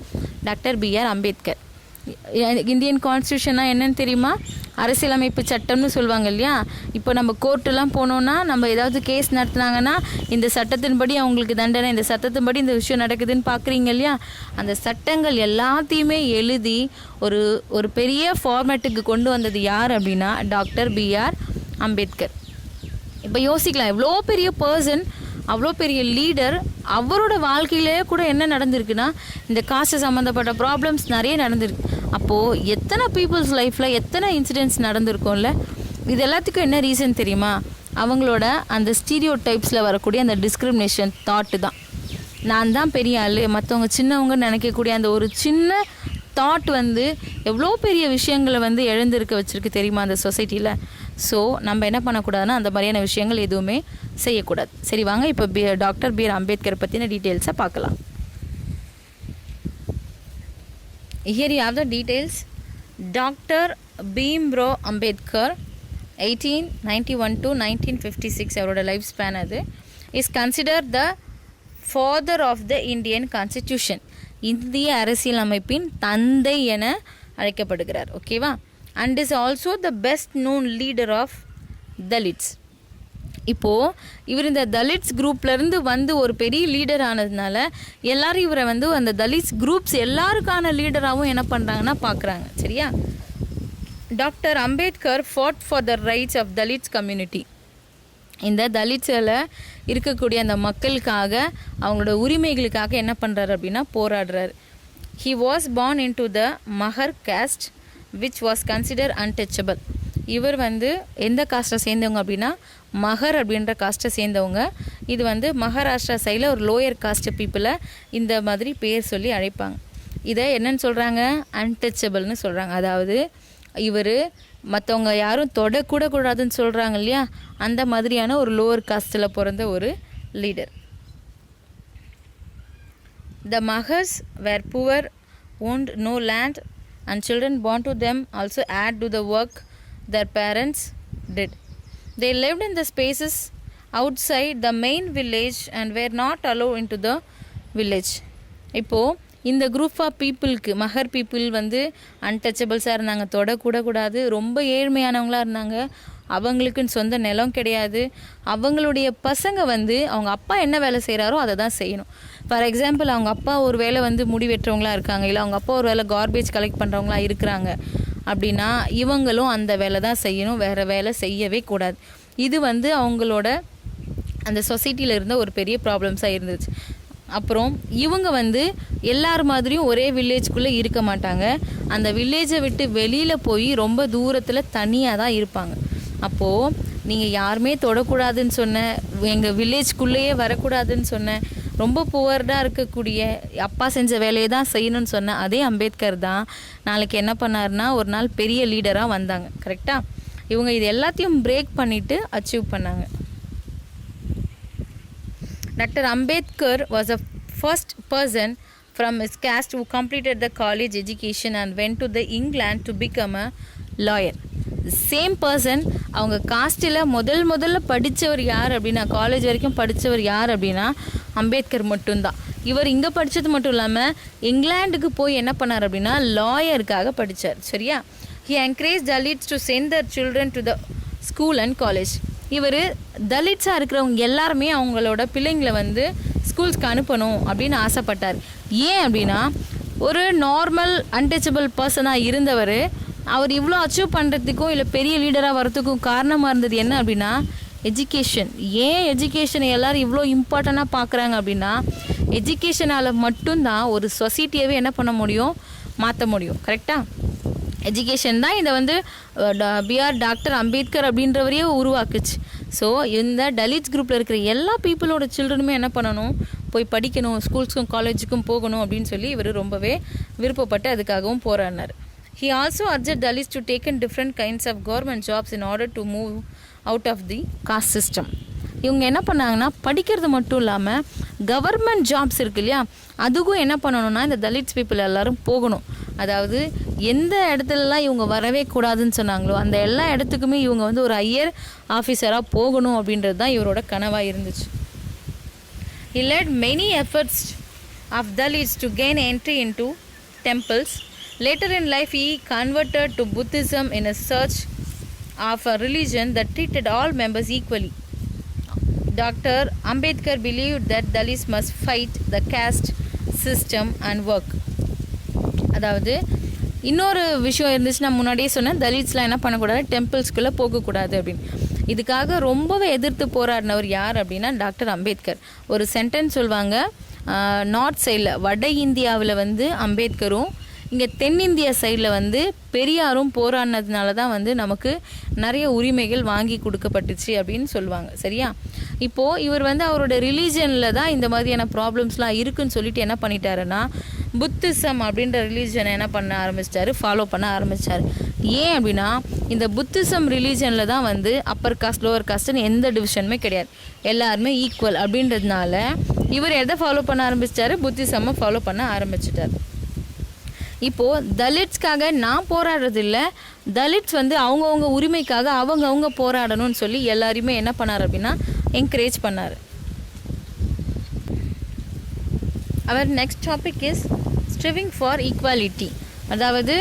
டாக்டர் B.R. அம்பேத்கர். இந்தியன் கான்ஸ்டியூஷன்னா என்னன்னு தெரியுமா? அரசியலமைப்பு சட்டம்னு சொல்லுவாங்க இல்லையா? இப்போ நம்ம கோர்ட்டெலாம் போனோன்னா, நம்ம ஏதாவது கேஸ் நடத்துனாங்கன்னா இந்த சட்டத்தின்படி அவங்களுக்கு தண்டனை, இந்த சட்டத்தின்படி இந்த விஷயம் நடக்குதுன்னு பார்க்குறீங்க இல்லையா? அந்த சட்டங்கள் எல்லாத்தையுமே எழுதி ஒரு பெரிய ஃபார்மேட்டுக்கு கொண்டு வந்தது யார் அப்படின்னா டாக்டர் B.R. அம்பேத்கர். இப்போ யோசிக்கலாம், எவ்வளோ பெரிய பர்சன், அவ்வளோ பெரிய லீடர், அவரோட வாழ்க்கையிலே கூட என்ன நடந்திருக்குன்னா இந்த காசு சம்மந்தப்பட்ட ப்ராப்ளம்ஸ் நிறைய நடந்திருக்கு. அப்போது எத்தனை பீப்புள்ஸ் லைஃப்பில் எத்தனை இன்சிடென்ட்ஸ் நடந்திருக்கும்ல. இது எல்லாத்துக்கும் என்ன ரீசன் தெரியுமா? அவங்களோட அந்த ஸ்டீரியோ டைப்ஸில் வரக்கூடிய அந்த டிஸ்கிரிமினேஷன் தாட்டு தான். நான் தான் பெரிய ஆள், மற்றவங்க சின்னவங்கன்னு நினைக்கக்கூடிய அந்த ஒரு சின்ன தாட் வந்து எவ்வளோ பெரிய விஷயங்களை வந்து எழுந்திருக்க வச்சுருக்கு தெரியுமா அந்த சொசைட்டியில். ஸோ நம்ம என்ன பண்ணக்கூடாதுன்னா அந்த மாதிரியான விஷயங்கள் எதுவுமே செய்யக்கூடாது. சரி, வாங்க இப்போ டாக்டர் B.R. அம்பேத்கர் பற்றின டீட்டெயில்ஸை பார்க்கலாம். Here you have the details. Dr. Bhimrao Ambedkar 1891 to 1956 அவரோட லைஃப் ஸ்பேன். அது is consider the father of the Indian constitution. இந்திய அரசியல் அமைப்பின் தந்தை என அழைக்கப்படுகிறார். ஓகேவா? And is also the best known leader of Dalits. இப்போது இவர் இந்த தலிட்ஸ் குரூப்லேருந்து வந்து ஒரு பெரிய லீடர் ஆனதுனால எல்லோரும் இவரை வந்து அந்த தலிட்ஸ் குரூப்ஸ் எல்லாருக்கான லீடராகவும் என்ன பண்ணுறாங்கன்னா பார்க்குறாங்க. சரியா? Doctor Ambedkar fought for the rights of Dalits community. இந்த தலிட்ஸில் இருக்கக்கூடிய அந்த மக்களுக்காக, அவங்களோட உரிமைகளுக்காக என்ன பண்ணுறாரு அப்படின்னா போராடுறாரு. He was born into the Mahar caste which was consider untouchable. இவர் வந்து எந்த காஸ்ட்டை சேர்ந்தவங்க அப்படின்னா மஹர் அப்படின்ற காஸ்ட்டை சேர்ந்தவங்க. இது வந்து மகாராஷ்டிரா சைடில் ஒரு லோயர் காஸ்ட் பீப்புளை இந்த மாதிரி பேர் சொல்லி அழைப்பாங்க. இதை என்னன்னு சொல்கிறாங்க? அன்டச்சபிள்னு சொல்கிறாங்க. அதாவது இவர் மற்றவங்க யாரும் தொடக்கூட கூடாதுன்னு சொல்கிறாங்க இல்லையா? அந்த மாதிரியான ஒரு லோவர் காஸ்ட்டில் பிறந்த ஒரு leader. The Mahars were poor, owned no land, and children born to them also add to the work their parents did. They lived in the spaces outside the main village and were not allowed into the village. இப்போது இந்த group of பீப்புளுக்கு, மஹர் people வந்து அன்டச்சபிள்ஸாக இருந்தாங்க, தொடக்கூடாது, ரொம்ப ஏழ்மையானவங்களாக இருந்தாங்க. அவங்களுக்குன்னு சொந்த நிலம் கிடையாது. அவங்களுடைய பசங்க வந்து அவங்க அப்பா என்ன வேலை செய்கிறாரோ அதை தான் செய்யணும். ஃபார் எக்ஸாம்பிள், அவங்க அப்பா ஒரு வேலை வந்து முடி வெட்டுறவங்களா இருக்காங்க, இல்லை அவங்க அப்பா ஒரு வேலை கார்பேஜ் கலெக்ட் பண்ணுறவங்களா இருக்கிறாங்க அப்படின்னா இவங்களும் அந்த வேலை தான் செய்யணும், வேறு வேலை செய்யவே கூடாது. இது வந்து அவங்களோட அந்த சொசைட்டியில் இருந்த ஒரு பெரிய ப்ராப்ளம்ஸாக இருந்துச்சு. அப்புறம் இவங்க வந்து எல்லார் மாதிரியும் ஒரே வில்லேஜ்குள்ளே இருக்க மாட்டாங்க. அந்த வில்லேஜை விட்டு வெளியில் போய் ரொம்ப தூரத்தில் தனியாக தான் இருப்பாங்க. அப்போது நீங்கள் யாருமே தொடக்கூடாதுன்னு சொன்ன, எங்கள் வில்லேஜ்குள்ளேயே வரக்கூடாதுன்னு சொன்ன, ரொம்ப புவர்டாக இருக்கக்கூடிய அப்பா செஞ்ச வேலையை தான் செய்யணும்னு சொன்ன அதே அம்பேத்கர் தான் நாளைக்கு என்ன பண்ணார்னா ஒரு நாள் பெரிய லீடராக வந்தாங்க. கரெக்டாக? இவங்க இது எல்லாத்தையும் பிரேக் பண்ணிவிட்டு அச்சீவ் பண்ணாங்க. Dr. Ambedkar was the first person from his caste who completed the college education and went to the England to become a lawyer. Same person அவங்க காஸ்ட்டில் முதல்ல படித்தவர் யார் அப்படின்னா, காலேஜ் வரைக்கும் படித்தவர் யார் அப்படின்னா அம்பேத்கர் மட்டும்தான். இவர் இங்கே படித்தது மட்டும் இல்லாமல் இங்கிலாந்துக்கு போய் என்ன பண்ணார் அப்படின்னா லாயருக்காக படித்தார். சரியா? He encouraged Dalits to send their children to the school and college. இவர் தலித்ஸாக இருக்கிறவங்க எல்லாருமே அவங்களோட பிள்ளைங்களை வந்து ஸ்கூல்ஸ்க்கு அனுப்பணும் அப்படின்னு ஆசைப்பட்டார். ஏன் அப்படின்னா ஒரு நார்மல் அன்டச்சபிள் பர்சனாக இருந்தவர் அவர் இவ்வளோ அச்சீவ் பண்ணுறதுக்கும் இல்லை பெரிய லீடராக வரத்துக்கும் காரணமாக இருந்தது என்ன அப்படின்னா எஜுகேஷன். ஏன் எஜுகேஷனை எல்லோரும் இவ்வளோ இம்பார்ட்டண்ட்டாக பார்க்குறாங்க அப்படின்னா எஜுகேஷனால் மட்டும்தான் ஒரு சொசைட்டியவே என்ன பண்ண முடியும், மாற்ற முடியும். கரெக்டாக? எஜுகேஷன் தான் இதை வந்து பிஆர் டாக்டர் அம்பேத்கர் அப்படின்றவரையே உருவாக்குச்சு. ஸோ இந்த தலித்ஸ் குரூப்பில் இருக்கிற எல்லா பீப்புளோட சில்ட்ரனுமே என்ன பண்ணணும், போய் படிக்கணும், ஸ்கூல்ஸுக்கும் காலேஜுக்கும் போகணும் அப்படின்னு சொல்லி இவர் ரொம்பவே விருப்பப்பட்டு அதுக்காகவும் போராடினார். He also urged Dalits to take in different kinds of government jobs in order to move out of the caste system. இவங்க என்ன பண்ணாங்கன்னா படிக்கிறது மட்டும் இல்லாமல் கவர்மெண்ட் ஜாப்ஸ் இருக்கு இல்லையா, அதுக்கும் என்ன பண்ணணும்னா இந்த தலித்ஸ் பீப்புள் எல்லோரும் போகணும். அதாவது எந்த இடத்துலலாம் இவங்க வரவே கூடாதுன்னு சொன்னாங்களோ அந்த எல்லா இடத்துக்குமே இவங்க வந்து ஒரு ஹையர் ஆஃபீஸராக போகணும் அப்படின்றது தான் இவரோட கனவாக இருந்துச்சு. He led many efforts of Dalits to gain entry into temples. Later in life, he converted to Buddhism in a search of a religion that treated all members equally. Dr. Ambedkar believed that Dalits must fight the caste system and work. அதாவது இன்னொரு விஷயம் இருந்துச்சு, நான் முன்னாடியே சொன்னேன், தலித்ஸ்லாம் என்ன பண்ணக்கூடாது, டெம்பிள்ஸ்குள்ளே போகக்கூடாது அப்படின்னு. இதுக்காக ரொம்பவே எதிர்த்து போராடினவர் யார் அப்படின்னா டாக்டர் அம்பேத்கர். ஒரு சென்டென்ஸ் சொல்லுவாங்க, நார்த் சைடில் வட இந்தியாவில் வந்து அம்பேத்கரும் இங்கே தென்னிந்திய சைடில் வந்து பெரியாரும் போராடினதுனால தான் வந்து நமக்கு நிறைய உரிமைகள் வாங்கி கொடுக்கப்பட்டுச்சு அப்படின்னு சொல்லுவாங்க. சரியா? இப்போது இவர் வந்து அவரோட ரிலீஜனில் தான் இந்த மாதிரியான ப்ராப்ளம்ஸ்லாம் இருக்குதுன்னு சொல்லிட்டு என்ன பண்ணிட்டாருன்னா புத்திசம் அப்படின்ற ரிலீஜனை என்ன பண்ண ஆரம்பிச்சிட்டாரு, ஃபாலோ பண்ண ஆரம்பித்தார். ஏன் அப்படின்னா இந்த புத்திசம் ரிலீஜனில் தான் வந்து அப்பர் காஸ்ட் லோவர் காஸ்ட்னு எந்த டிவிஷனுமே கிடையாது, எல்லாருமே ஈக்குவல் அப்படின்றதுனால இவர் எதை ஃபாலோ பண்ண ஆரம்பிச்சிட்டாரு, புத்திசம்மை ஃபாலோ பண்ண ஆரம்பிச்சிட்டார். இப்போது தலித்ஸ்க்காக நான் போராடுறது இல்லை, தலித்ஸ் வந்து அவங்கவுங்க உரிமைக்காக அவங்கவுங்க போராடணும்னு சொல்லி எல்லாரையுமே என்ன பண்ணார் அப்படின்னா என்கரேஜ் பண்ணார். அவர் next topic is striving for equality. அதாவது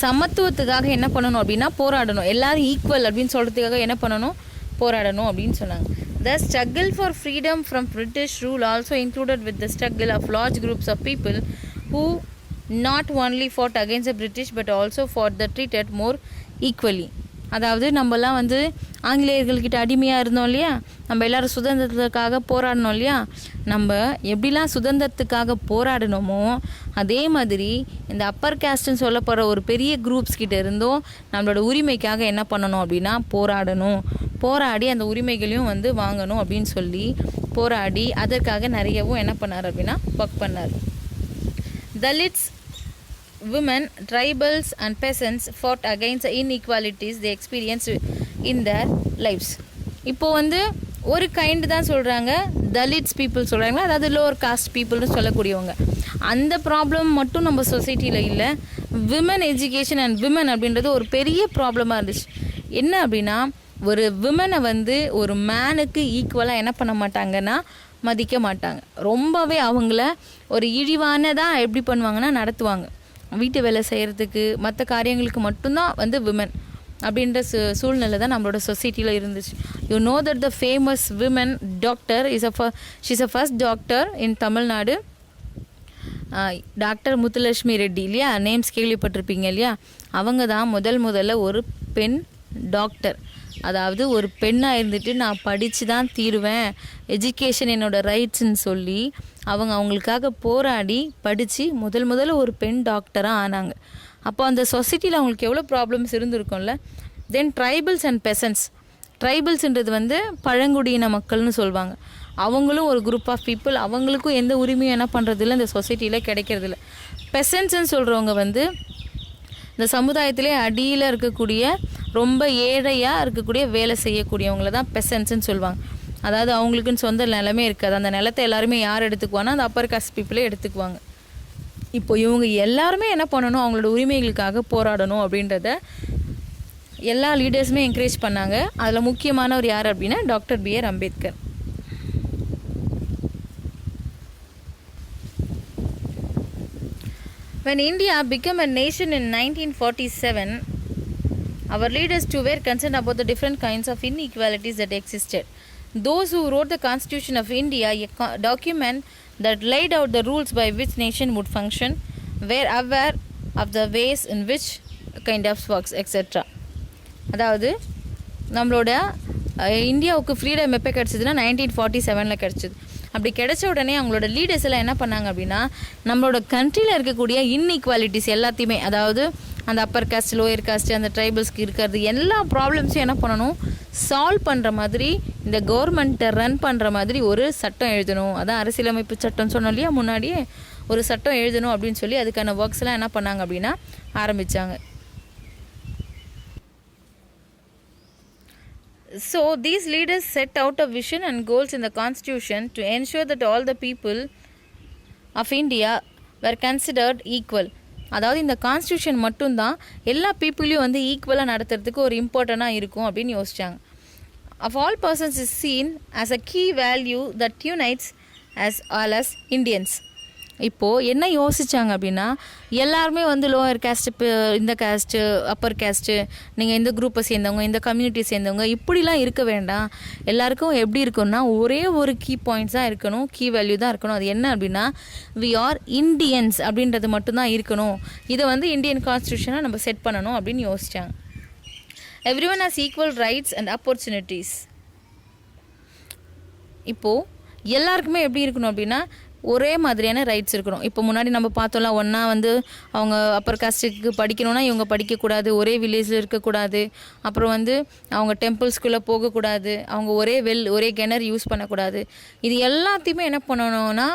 சமத்துவத்துக்காக என்ன பண்ணணும் அப்படின்னா போராடணும், எல்லாரும் ஈக்குவல் அப்படின்னு சொல்கிறதுக்காக என்ன பண்ணணும், போராடணும் அப்படின்னு சொன்னாங்க. The struggle for freedom from British rule also included with the struggle of large groups of people who not only fought against the British but also fought the treated more equally. அதாவது நம்மலாம் வந்து ஆங்கிலேயர்கள்கிட்ட அடிமையாக இருந்தோம் இல்லையா, நம்ம எல்லோரும் சுதந்திரத்துக்காக போராடணும் இல்லையா, நம்ம எப்படிலாம் சுதந்திரத்துக்காக போராடணுமோ அதே மாதிரி இந்த அப்பர் கேஸ்ட்னு சொல்லப்படுற ஒரு பெரிய குரூப்ஸ் கிட்ட இருந்தும் நம்மளோட உரிமைக்காக என்ன பண்ணணும் அப்படின்னா போராடணும், போராடி அந்த உரிமைகளையும் வந்து வாங்கணும் அப்படின்னு சொல்லி போராடி அதற்காக நிறையவும் என்ன பண்ணார் அப்படின்னா ஒர்க் பண்ணார். Dalits, women, tribals and peasants fought against the inequalities they experienced in their lives. இப்போது வந்து ஒரு கைண்டு தான் சொல்கிறாங்க தலித்ஸ் பீப்புள் சொல்கிறாங்க, அதாவது லோவர் காஸ்ட் பீப்புள்னு சொல்லக்கூடியவங்க. அந்த ப்ராப்ளம் மட்டும் நம்ம சொசைட்டியில் இல்லை, விமன் எஜுகேஷன் அண்ட் விமன் அப்படின்றது ஒரு பெரிய ப்ராப்ளமாக இருந்துச்சு. என்ன அப்படின்னா ஒரு விமனை வந்து ஒரு மேனுக்கு ஈக்குவலாக என்ன பண்ண மாட்டாங்கன்னா மதிக்க மாட்டாங்க, ரொம்பவே அவங்கள ஒரு இழிவானதாக எப்படி பண்ணுவாங்கன்னா நடத்துவாங்க. வீட்டு வேலை செய்கிறதுக்கு மற்ற காரியங்களுக்கு மட்டும்தான் வந்து விமன் அப்படின்ற சூழ்நிலை தான் நம்மளோட சொசைட்டியில் இருந்துச்சு. You know that the famous women doctor she's a first doctor in Tamil Nadu, doctor Muthulakshmi Reddy இல்லையா, நேம்ஸ் கேள்விப்பட்டிருப்பீங்க இல்லையா, அவங்க தான் முதல்ல ஒரு பெண் டாக்டர். அதாவது ஒரு பெண்ணாக இருந்துட்டு நான் படித்து தான் தீருவேன், எஜுகேஷன் என்னோடய ரைட்ஸ்ன்னு சொல்லி அவங்களுக்காக போராடி படித்து முதல்ல ஒரு பெண் டாக்டராக ஆனாங்க. அப்போ அந்த சொசைட்டியில் அவங்களுக்கு எவ்வளோ ப்ராப்ளம்ஸ் இருந்திருக்கும்ல. Then tribals and peasants. ட்ரைபல்ஸ்ன்றது வந்து பழங்குடியின மக்கள்னு சொல்லுவாங்க. அவங்களும் ஒரு குரூப் ஆஃப் பீப்புள், அவங்களுக்கும் எந்த உரிமையும் என்ன பண்ணுறதில்ல இந்த சொசைட்டியில் கிடைக்கிறதில்ல. பெசன்ஸ்ன்னு சொல்கிறவங்க வந்து இந்த சமுதாயத்திலே அடியில் இருக்கக்கூடிய ரொம்ப ஏழையாக இருக்கக்கூடிய வேலை செய்யக்கூடியவங்கள தான் பெசன்ஸ்ன்னு சொல்லுவாங்க. அதாவது அவங்களுக்குன்னு சொந்த நிலமே இருக்காது, அந்த நிலத்தை எல்லாருமே யார் எடுத்துக்குவாங்கன்னா அந்த அப்பர் காஸ்ட் பீப்புளே எடுத்துக்குவாங்க. இப்போ இவங்க எல்லாருமே என்ன பண்ணணும், அவங்களோட உரிமைகளுக்காக போராடணும் அப்படின்றத எல்லா லீடர்ஸுமே என்கரேஜ் பண்ணாங்க. அதில் முக்கியமானவர் யார் அப்படின்னா doctor BR Ambedkar. When India became a nation in 1947, Our leaders too were concerned about the different kinds of inequalities that existed. Those who wrote the Constitution of India, a document that laid out the rules by which nation would function, were aware of the ways in which kind of works, etc. அதாவது நம்மளோட இந்தியாவுக்கு freedom எப்போ கிடச்சிதுன்னா 1947 கிடச்சிது. அப்படி கிடைச்ச உடனே அவங்களோட லீடர்ஸ் எல்லாம் என்ன பண்ணாங்க அப்படின்னா, நம்மளோட கண்ட்ரியில் இருக்கக்கூடிய இன்இக்வாலிட்டிஸ் எல்லாத்தையுமே, அதாவது அந்த அப்பர் காஸ்ட், லோயர் காஸ்ட், அந்த ட்ரைபல்ஸ்க்கு இருக்கிறது எல்லா ப்ராப்ளம்ஸையும் என்ன பண்ணணும், சால்வ் பண்ணுற மாதிரி, இந்த கவர்மெண்ட்டை ரன் பண்ணுற மாதிரி ஒரு சட்டம் எழுதணும். அதான் அரசியலமைப்பு சட்டம் சொன்னோம் இல்லையா முன்னாடியே, ஒரு சட்டம் எழுதணும் அப்படின்னு சொல்லி அதுக்கான ஒர்க்ஸ்லாம் என்ன பண்ணாங்க அப்படின்னா ஆரம்பித்தாங்க. So these leaders set out a vision and goals in the constitution to ensure that all the people of India were considered equal. அதாவது இந்த கான்ஸ்டியூஷன் மட்டும்தான் எல்லா பீப்புளையும் வந்து ஈக்குவலாக நடத்துறதுக்கு ஒரு இம்பார்ட்டண்ட்டாக இருக்கும் அப்படின்னு யோசிச்சாங்க. Of all persons is seen as a key value that unites as all as Indians. இப்போது என்ன யோசித்தாங்க அப்படின்னா, எல்லாருமே வந்து லோயர் கேஸ்ட்டு, இந்த கேஸ்ட்டு, அப்பர் கேஸ்ட்டு, நீங்கள் இந்த குரூப்பை சேர்ந்தவங்க, இந்த கம்யூனிட்டி சேர்ந்தவங்க, இப்படிலாம் இருக்க வேண்டாம். எல்லாருக்கும் எப்படி இருக்குன்னா ஒரே ஒரு கீ பாயிண்ட்ஸ் தான் இருக்கணும், கீ வேல்யூ தான் இருக்கணும். அது என்ன அப்படின்னா, வி ஆர் இண்டியன்ஸ் அப்படின்றது மட்டும்தான் இருக்கணும். இதை வந்து இந்தியன் கான்ஸ்டியூஷனாக நம்ம செட் பண்ணணும் அப்படின்னு யோசித்தாங்க. Everyone has equal rights and opportunities. இப்போது எல்லாருக்குமே எப்படி இருக்கணும் அப்படின்னா ஒரே மாதிரியான ரைட்ஸ் இருக்கணும். இப்போ முன்னாடி நம்ம பார்த்தோம்ல, ஒன்றா வந்து அவங்க அப்பர் காஸ்ட்டுக்கு படிக்கணும்னா இவங்க படிக்கக்கூடாது, ஒரே வில்லேஜில் இருக்கக்கூடாது, அப்புறம் வந்து அவங்க டெம்பிள்ஸ்குள்ளே போகக்கூடாது, அவங்க ஒரே கிணறு யூஸ் பண்ணக்கூடாது. இது எல்லாத்தையுமே என்ன பண்ணணும்னா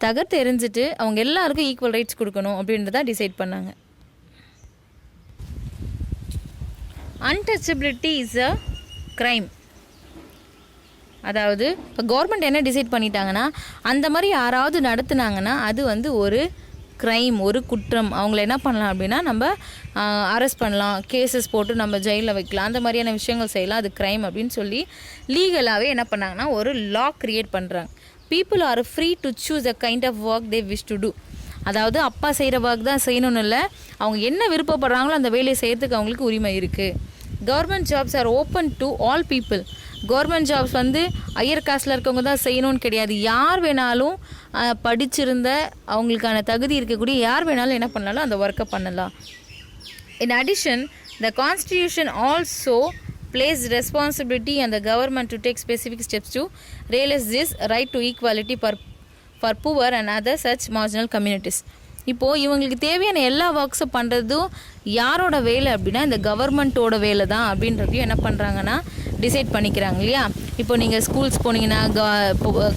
தகர்த்து எறிஞ்சிட்டு அவங்க எல்லாருக்கும் ஈக்குவல் ரைட்ஸ் கொடுக்கணும் அப்படின்றத டிசைட் பண்ணாங்க. Untouchability is a crime. அதாவது இப்போ கவர்மெண்ட் என்ன டிசைட் பண்ணிட்டாங்கன்னா, அந்த மாதிரி யாராவது நடத்துனாங்கன்னா அது வந்து ஒரு க்ரைம், ஒரு குற்றம். அவங்கள என்ன பண்ணலாம் அப்படின்னா நம்ம அரெஸ்ட் பண்ணலாம், கேசஸ் போட்டு நம்ம ஜெயிலில் வைக்கலாம், அந்த மாதிரியான விஷயங்கள் செய்யலாம். அது க்ரைம் அப்படின்னு சொல்லி லீகலாகவே என்ன பண்ணாங்கன்னா ஒரு லா க்ரியேட் பண்ணுறாங்க. People are free to choose a kind of work they wish to do. அதாவது அப்பா செய்கிற ஒர்க் தான் செய்யணும்னு இல்லை, அவங்க என்ன விருப்பப்படுறாங்களோ அந்த வேலையை செய்கிறதுக்கு அவங்களுக்கு உரிமை இருக்குது. Government jobs are open to all people. Government jobs வந்து ஹையர் காஸ்ட்டில் இருக்கவங்க தான் செய்யணும்னு கிடையாது. யார் வேணாலும் படிச்சிருந்த அவங்களுக்கான தகுதி இருக்கக்கூடிய யார் வேணாலும் என்ன பண்ணாலும் அந்த ஒர்க்கை பண்ணலாம். In addition, the constitution also placed responsibility on the government to take specific steps to realize this right to equality for poor and other such marginal communities. இப்போது இவங்களுக்கு தேவையான எல்லா ஒர்க்ஸும் பண்ணுறதும் யாரோட வேலை அப்படின்னா இந்த கவர்மெண்ட்டோட வேலை தான் அப்படின்றதையும் என்ன பண்ணுறாங்கன்னா டிசைட் பண்ணிக்கிறாங்க இல்லையா. இப்போ நீங்கள் ஸ்கூல்ஸ் போனீங்கன்னா,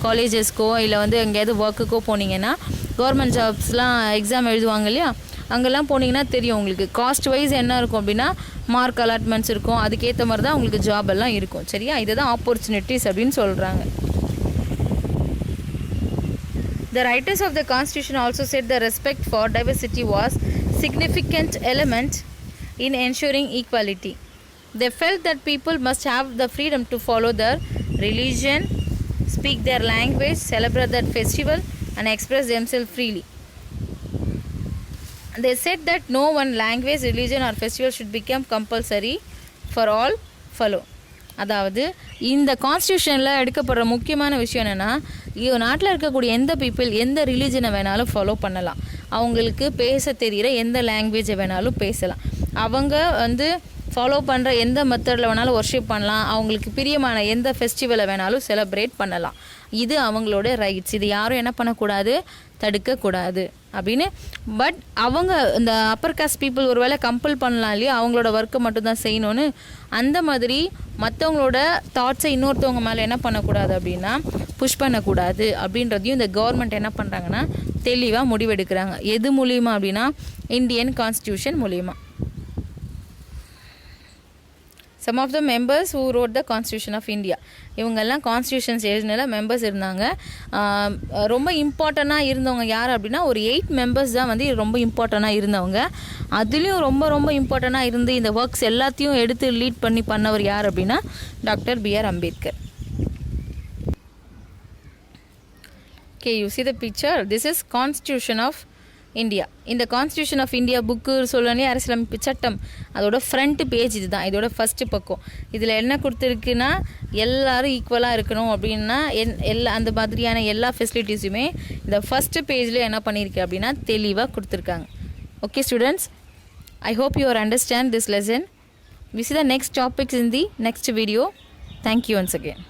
காலேஜஸ்க்கோ இல்லை வந்து எங்கேயாவது ஒர்க்குக்கோ போனீங்கன்னா, கவர்மெண்ட் ஜாப்ஸ்லாம் எக்ஸாம் எழுதுவாங்க இல்லையா, அங்கெல்லாம் போனீங்கன்னா தெரியும் உங்களுக்கு காஸ்ட் வைஸ் என்ன இருக்கும் அப்படின்னா மார்க் அலாட்மெண்ட்ஸ் இருக்கும், அதுக்கேற்ற மாதிரி தான் உங்களுக்கு ஜாப் எல்லாம் இருக்கும். சரியா, இதுதான் ஆப்பர்ச்சுனிட்டிஸ் அப்படின்னு சொல்கிறாங்க. The writers of the Constitution also said the respect for diversity was significant element in ensuring equality. They felt that people must have the freedom to follow their religion, speak their language, celebrate their festival and express themselves freely. They said that no one language, religion or festival should become compulsory for all follow. அதாவது இந்த கான்ஸ்டியூஷனில் எடுக்கப்படுற முக்கியமான விஷயம் என்னென்னா, நாட்டில் இருக்கக்கூடிய எந்த people எந்த ரிலீஜனை வேணாலும் ஃபாலோ பண்ணலாம், அவங்களுக்கு பேச தெரிகிற எந்த லாங்குவேஜை வேணாலும் பேசலாம், அவங்க வந்து ஃபாலோ பண்ணுற எந்த மெத்தடில் வேணாலும் ஒர்ஷிப் பண்ணலாம், அவங்களுக்கு பிரியமான எந்த ஃபெஸ்டிவலை வேணாலும் செலிப்ரேட் பண்ணலாம். இது அவங்களோட ரைட்ஸ். இது யாரும் என்ன பண்ணக்கூடாது, தடுக்கக்கூடாது அப்படின்னு. பட் அவங்க இந்த அப்பர் காஸ்ட் பீப்புள் ஒரு வேளை கம்பல் பண்ணலாம் இல்லையா, அவங்களோட ஒர்க்கை மட்டும்தான் செய்யணும்னு. அந்த மாதிரி மற்றவங்களோட தாட்ஸை இன்னொருத்தவங்க மேலே என்ன பண்ணக்கூடாது அப்படின்னா புஷ் பண்ணக்கூடாது அப்படின்றதையும் இந்த கவர்மெண்ட் என்ன பண்ணுறாங்கன்னா தெளிவாக முடிவெடுக்கிறாங்க. எது மூலியமாக அப்படின்னா இந்தியன் கான்ஸ்டியூஷன் மூலியமாக. Some of the members who wrote the Constitution of India, இவங்கெல்லாம் கான்ஸ்டியூஷன்ஸ் எழுதினால மெம்பர்ஸ் இருந்தாங்க. ரொம்ப இம்பார்ட்டண்ட்டாக இருந்தவங்க யார் அப்படின்னா ஒரு 8 மெம்பர்ஸ் தான் வந்து ரொம்ப இம்பார்ட்டண்ட்டாக இருந்தவங்க. அதுலேயும் ரொம்ப ரொம்ப இம்பார்ட்டண்ட்டாக இருந்து இந்த ஒர்க்ஸ் எல்லாத்தையும் எடுத்து லீட் பண்ணவர் யார் அப்படின்னா doctor B.R. Ambedkar. Okay, you see the picture. This is Constitution of India. இந்த கான்ஸ்டியூஷன் ஆஃப் இந்தியா புக்கு சொல்லனே அரசியலமைப்பு சட்டம் அதோட ஃப்ரண்ட் பேஜ் இதுதான், இதோட ஃபஸ்ட்டு பக்கம். இதில் என்ன கொடுத்துருக்குன்னா எல்லோரும் ஈக்குவலாக இருக்கணும் அப்படின்னா எல்லா அந்த மாதிரியான எல்லா ஃபெசிலிட்டிஸுமே இந்த ஃபஸ்ட்டு பேஜில் என்ன பண்ணியிருக்கு அப்படின்னா தெளிவாக கொடுத்துருக்காங்க. Okay students, I hope you understand this lesson. We see the next topics in the next video. Thank you once again.